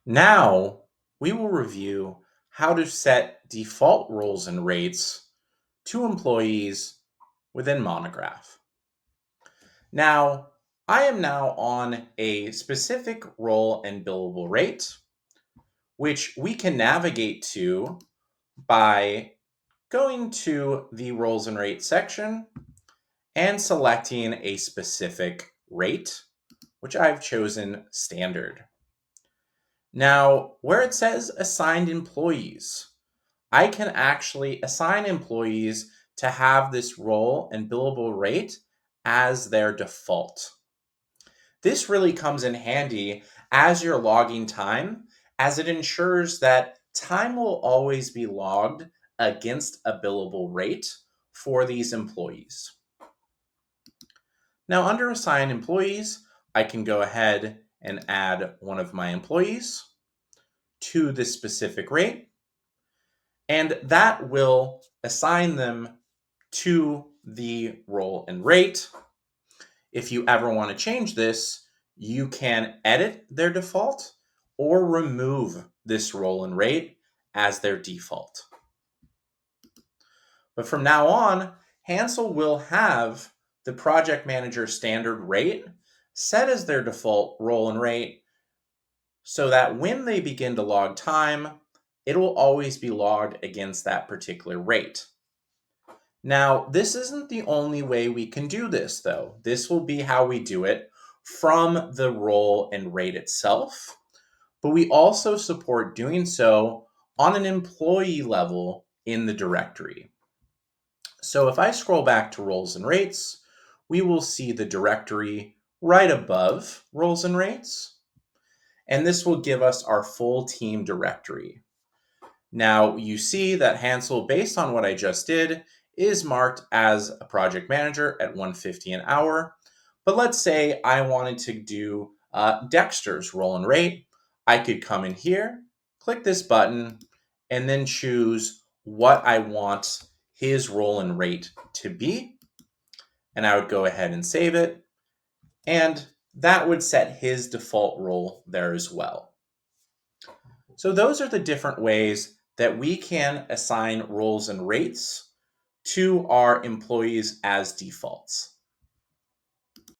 Now, we will review how to set default roles and rates to employees within Monograph. Now, I am now on a specific role and billable rate, which we can navigate to by going to the roles and rates section and selecting a specific rate, which I've chosen standard. Now, where it says assigned employees, I can actually assign employees to have this role and billable rate as their default. This really comes in handy as you're logging time, as it ensures that time will always be logged against a billable rate for these employees. Now, under assign employees, I can go ahead and add one of my employees to this specific rate, and that will assign them to the role and rate. If you ever want to change this, you can edit their default or remove this role and rate as their default. But from now on, Hansel will have the project manager standard rate set as their default role and rate so that when they begin to log time, it will always be logged against that particular rate. Now, this isn't the only way we can do this, though. This will be how we do it from the role and rate itself, but we also support doing so on an employee level in the directory. So if I scroll back to roles and rates, we will see the directory right above roles and rates, and this will give us our full team directory. Now you see that Hansel, based on what I just did, is marked as a project manager at $150 an hour. But let's say I wanted to do Dexter's role and rate. I could come in here, click this button, and then choose what I want his role and rate to be. And I would go ahead and save it. And that would set his default role there as well. So those are the different ways that we can assign roles and rates to our employees as defaults.